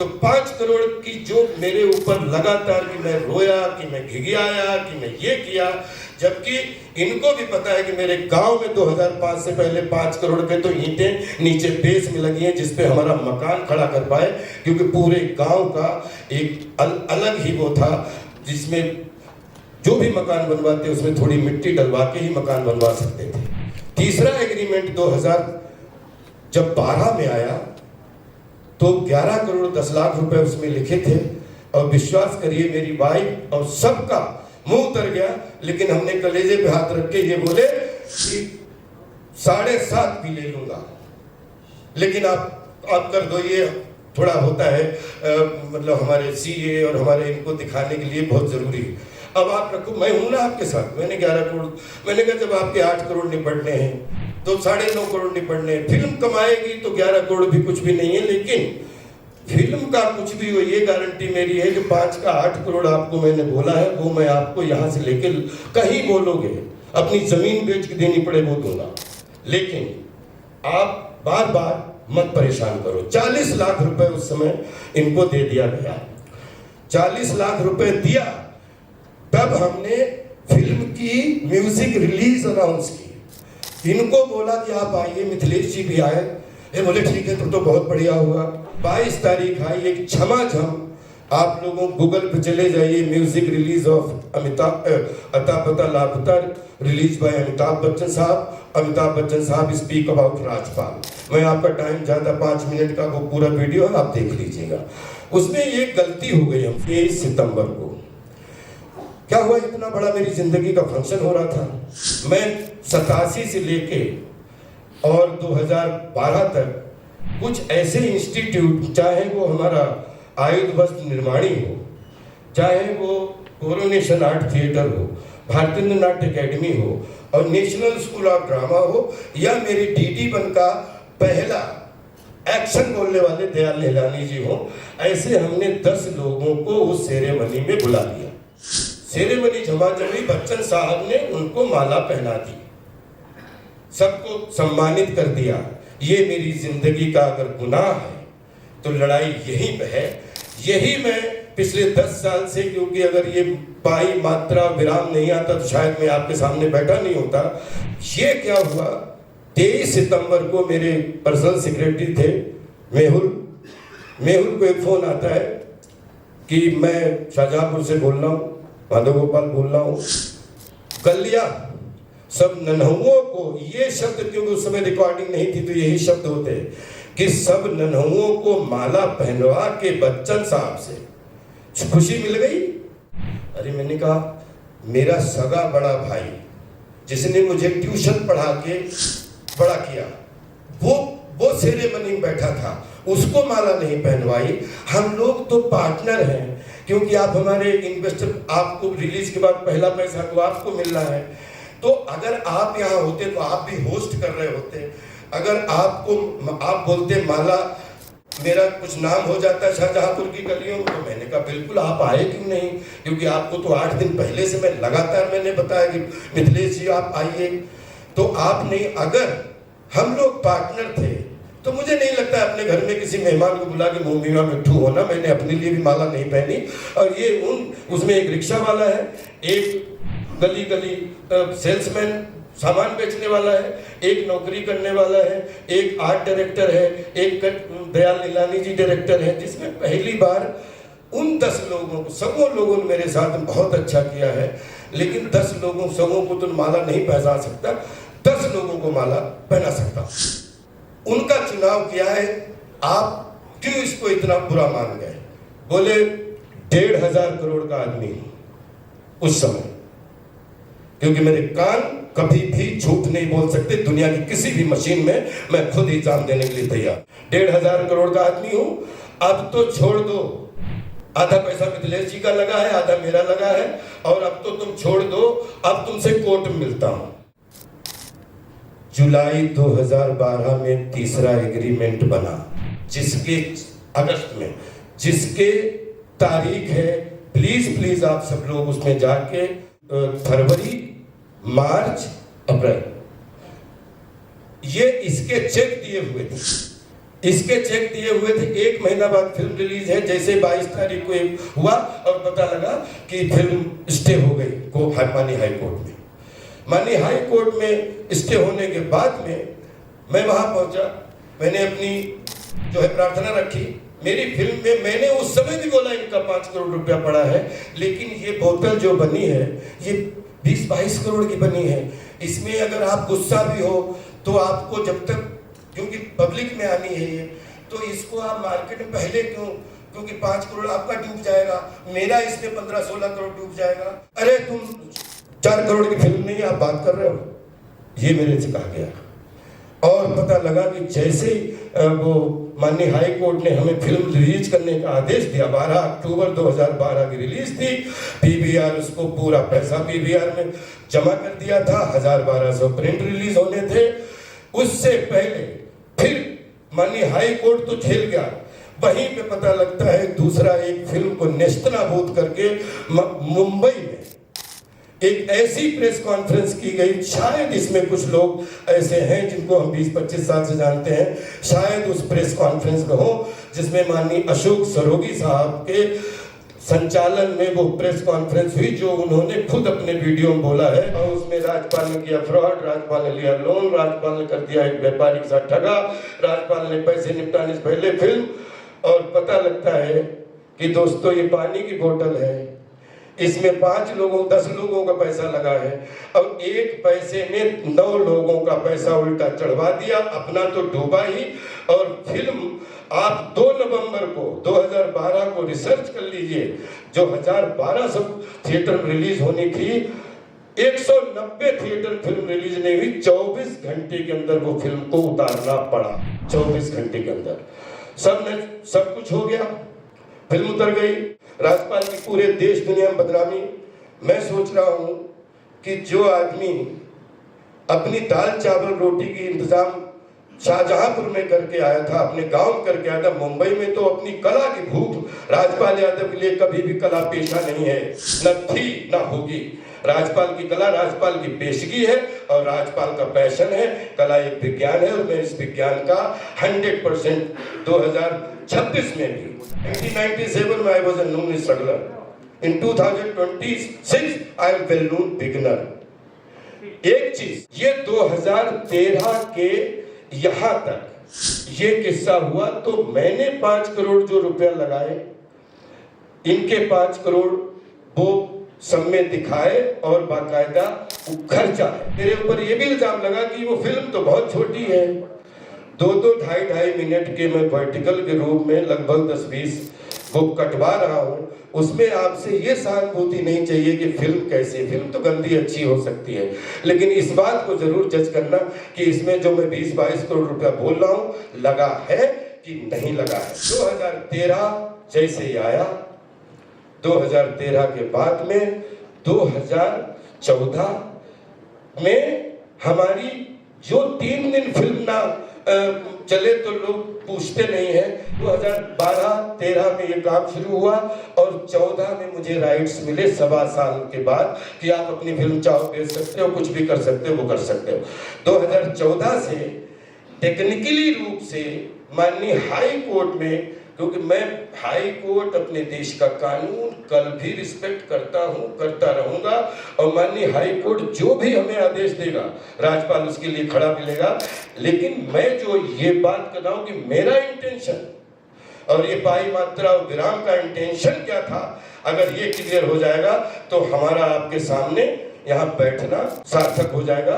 तो 5 करोड़ की जो मेरे ऊपर लगातार कि मैं रोया, कि मैं घिघियाया, कि मैं ये किया, जबकि इनको भी पता है कि मेरे गांव में 2005 से पहले 5 करोड़ के तो ईंटें नीचे बेस में लगी हैं जिसपे हमारा मकान खड़ा कर पाए, क्योंकि पूरे गांव का एक अलग ही वो था जिसमें जो भी मकान बनवाते उसमें थोड़ी मिट्टी डलवा के ही मकान बनवा सकते थे। तीसरा एग्रीमेंट 2012 में आया तो 11 करोड़ 10 लाख रुपए उसमें लिखे थे, और विश्वास करिए मेरी वाइफ और सबका मुंह उतर गया, लेकिन हमने कलेजे पे हाथ रख के ये बोले कि 7.5 भी ले लूंगा, लेकिन आप कर दो। ये थोड़ा होता है मतलब हमारे सीए और हमारे इनको दिखाने के लिए बहुत जरूरी है। अब आप रखो, मैं हूं ना आपके साथ। मैंने 11 करोड़, मैंने कहा जब आपके 8 करोड़ निपटने हैं तो 9.5 करोड़ निपटने हैं। फिल्म कमाएगी तो 11 करोड़ भी कुछ भी नहीं है, लेकिन फिल्म का कुछ भी हो ये गारंटी मेरी है कि 5 का 8 करोड़ आपको मैंने बोला है वो मैं आपको यहां से लेके कहीं बोलोगे अपनी जमीन बेच के देनी पड़े वो दूंगा, लेकिन आप बार बार मत परेशान करो। 40 लाख रुपए उस समय इनको दे दिया गया। 40 लाख रुपए दिया, तब हमने फिल्म की म्यूजिक रिलीज अनाउंस की। इनको बोला कि आप आइए, मिथिलेश जी भी आए। ये बोले ठीक है तो बहुत बढ़िया हुआ। 22 तारीख आई एक झमाझम, आप लोगों गूगल पे चले जाइए, म्यूजिक रिलीज ऑफ अता पता लापता रिलीज बाय अमिताभ बच्चन साहब। अमिताभ बच्चन साहब स्पीक अबाउट राजपाल। मैं आपका टाइम ज्यादा 5 मिनट का वो पूरा वीडियो है, आप देख लीजिएगा। उसमें ये गलती हो गई हम 23 सितंबर को। क्या हुआ, इतना बड़ा मेरी जिंदगी का फंक्शन हो रहा था। मैं 87 से लेके और 2012 तक कुछ ऐसे इंस्टीट्यूट, चाहे वो हमारा आयुध वस्त्र निर्माणी हो, चाहे वो कोरोनेशन आर्ट थिएटर हो, भारतीय नाट्य अकेडमी हो, और नेशनल स्कूल ऑफ ड्रामा हो, या मेरी डीडी बन का पहला एक्शन बोलने वाले दयाल निहलानी जी हो, ऐसे हमने 10 लोगों को उस सेरेमनी में बुला लिया। सेरेमनी झमाझमी, बच्चन साहब ने उनको माला पहना दी, सबको सम्मानित कर दिया। ये मेरी जिंदगी का अगर गुनाह है तो लड़ाई यहीं पे है। यही मैं पिछले 10 साल से, क्योंकि अगर ये पाई मात्रा विराम नहीं आता तो शायद मैं आपके सामने बैठा नहीं होता। ये क्या हुआ, 23 सितंबर को मेरे पर्सनल सेक्रेटरी थे मेहुल को एक फोन आता है कि मैं शाहजहांपुर से बोल रहा हूँ, माधव गोपाल बोल रहा हूँ, गलिया सब नन्हुओं को, ये शब्द क्योंकि उस समय रिकॉर्डिंग नहीं थी तो यही शब्द होते कि सब नन्हुओं को माला पहनवा के बच्चन साहब से खुशी मिल गई। अरे मैंने कहा मेरा सगा बड़ा भाई जिसने मुझे ट्यूशन पढ़ा के बड़ा किया, वो सेरेमनी में बैठा था, उसको माला नहीं पहनवाई। हम लोग तो पार्टनर हैं, क्योंकि आप हमारे इन्वेस्टर, आपको रिलीज के बाद पहला पैसा तो आपको मिल रहा है। तो अगर आप यहाँ होते तो आप भी होस्ट कर रहे होते। अगर आप बोलते माला, मेरा कुछ नाम हो जाता शाहजहांपुर की गलियों में, तो मैंने कहा बिल्कुल आप आए क्यों नहीं, क्योंकि आपको तो 8 दिन पहले से मैं लगातार मैंने बताया कि मिथिलेश जी आप आइए, तो आप नहीं। अगर हम लोग पार्टनर थे तो मुझे नहीं लगता अपने घर में किसी मेहमान को बुला के मुंह मीठा मिट्ठू होना। मैंने अपने लिए भी माला नहीं पहनी। और ये उसमें एक रिक्शा वाला है, एक गली गली सेल्समैन सामान बेचने वाला है, एक नौकरी करने वाला है, एक आर्ट डायरेक्टर है, एक दयाल निहलानी जी डायरेक्टर है, जिसमें पहली बार उन 10 लोगों को, सबों लोगों ने मेरे साथ बहुत अच्छा किया है। लेकिन 10 लोगों सबों को तो माला नहीं पहना सकता, 10 लोगों को माला पहना सकता। उनका चुनाव किया है। आप क्यों इसको इतना बुरा मान गए? बोले 1,500 करोड़ का आदमी उस समय, क्योंकि मेरे कान कभी भी झूठ नहीं बोल सकते। दुनिया की किसी भी मशीन में मैं खुद एग्जाम देने के लिए तैयार। 1,500 करोड़ का आदमी हूं। अब तो छोड़ दो, आधा पैसा मिथिलेश जी का लगा है, आधा मेरा लगा है, और अब तो तुम छोड़ दो, अब तुमसे कोर्ट में मिलता हूं। जुलाई 2012 में तीसरा एग्रीमेंट बना, जिसके अगस्त में, जिसके तारीख है, प्लीज आप सब लोग उसमें जाके फरवरी, मार्च, अप्रैल, ये इसके चेक दिए हुए थे। इसके चेक दिए हुए थे, 1 महीना बाद फिल्म रिलीज है। जैसे 22 तारीख को एक हुआ और पता लगा कि फिल्म स्टे हो गई को माननीय हाई कोर्ट में। माननीय हाई कोर्ट में स्टे होने के बाद में मैं वहां पहुंचा, मैंने अपनी जो है प्रार्थना रखी। मेरी फिल्म में मैंने उस समय भी बोला इनका 5 करोड़ रुपया पड़ा है, लेकिन ये बोतल जो बनी है ये 20-22 करोड़ की बनी है। इसमें अगर आप गुस्सा भी हो तो आपको जब तक, क्योंकि पब्लिक में आनी है ये, तो इसको आप मार्केट में पहले क्यों, क्योंकि 5 करोड़ आपका डूब जाएगा, मेरा इसमें 15-16 करोड़ डूब जाएगा। अरे तुम 4 करोड़ की फिल्म नहीं आप बात कर रहे हो, ये मेरे से कहा गया। और पता लगा कि जैसे वो माननीय हाई कोर्ट ने हमें फिल्म रिलीज करने का आदेश दिया, 12 अक्टूबर 2012 की रिलीज थी। पीवीआर उसको पूरा पैसा पीवीआर में जमा कर दिया था, 1200 प्रिंट रिलीज होने थे। उससे पहले फिर माननीय हाई कोर्ट तो झेल गया, वहीं पे पता लगता है दूसरा एक फिल्म को नेस्तनाबूद करके मुंबई में एक ऐसी प्रेस कॉन्फ्रेंस की गई। शायद इसमें कुछ लोग ऐसे हैं जिनको हम 20-25 साल से जानते हैं, शायद उस प्रेस कॉन्फ्रेंस में हो जिसमें माननीय अशोक सरोगी साहब के संचालन में वो प्रेस कॉन्फ्रेंस हुई, जो उन्होंने खुद अपने वीडियो में बोला है। और उसमें राज्यपाल ने किया फ्रॉड, राज्यपाल ने लिया लोन, राज्यपाल ने कर दिया एक व्यापारी के साथ ठगा, राज्यपाल ने पैसे निपटाने से पहले फिल्म। और पता लगता है कि दोस्तों ये पानी की बोतल है, इसमें 5 लोगों 10 लोगों का पैसा लगा है और एक पैसे में 9 लोगों का पैसा उल्टा चढ़वा दिया, अपना तो डूबा ही। और फिल्म आप 2 नवंबर को 2012 को रिसर्च कर लीजिए, जो 1200 थिएटर में रिलीज होनी थी, 190 थिएटर फिल्म रिलीज नहीं हुई। 24 घंटे के अंदर वो फिल्म को उतारना पड़ा, 24 घंटे के अंदर सब कुछ हो गया, फिल्म उतर गई। राज्यपाल की पूरे देश दुनिया में बदनामी। मैं सोच रहा हूं कि जो आदमी अपनी दाल चावल रोटी की इंतजाम शाहजहांपुर में करके आया था, अपने गांव में करके आया था, मुंबई में तो अपनी कला की भूख। राजपाल यादव के लिए कभी भी कला पेशा नहीं है, न थी न होगी। राज्यपाल की कला राज्यपाल की पेशगी है और राज्यपाल का पैशन है। कला एक विज्ञान है और मैं इस विज्ञान का 100% 2026 में भी 1997 में I was a known struggler. In 2026 I am well known beginner. एक चीज, ये 2013 के यहाँ तक ये किस्सा हुआ तो मैंने 5 करोड़ जो रुपया लगाए, इनके 5 करोड़ वो सब में दिखाए और बाकायदा खर्चा है। मेरे ऊपर ये भी इल्जाम लगा कि वो फिल्म तो बहुत छोटी है, 2-2, 2.5 मिनट के मैं वर्टिकल के रूप में लगभग 10-20 वो कटवा रहा हूँ। उसमें आपसे ये सहानुभूति नहीं चाहिए कि फिल्म कैसी, फिल्म तो गंदी अच्छी हो सकती है, लेकिन इस बात को जरूर जज करना कि इसमें जो मैं 20-22 करोड़ रुपया बोल रहा हूँ लगा है कि नहीं लगा है। 2013 जैसे ही आया, 2013 के बाद में 2014 में हमारी जो 3 दिन फिल्म ना चले तो लोग पूछते नहीं है। 2012-13 में ये काम शुरू हुआ और 14 में मुझे राइट्स मिले 1.25 साल के बाद कि आप अपनी फिल्म चाहो बेच सकते हो, कुछ भी कर सकते हो, वो कर सकते हो। 2014 से टेक्निकली रूप से माननीय हाई कोर्ट में, क्योंकि मैं हाई कोर्ट अपने देश का कानून कल भी रिस्पेक्ट करता हूं, करता रहूंगा और माननीय हाई कोर्ट जो भी हमें आदेश देगा राज्यपाल उसके लिए खड़ा मिलेगा। लेकिन मैं जो ये बात कर रहा हूं कि मेरा इंटेंशन और ये पाई मात्रा और विराम का इंटेंशन क्या था, अगर ये क्लियर हो जाएगा तो हमारा आपके सामने यहाँ बैठना सार्थक हो जाएगा।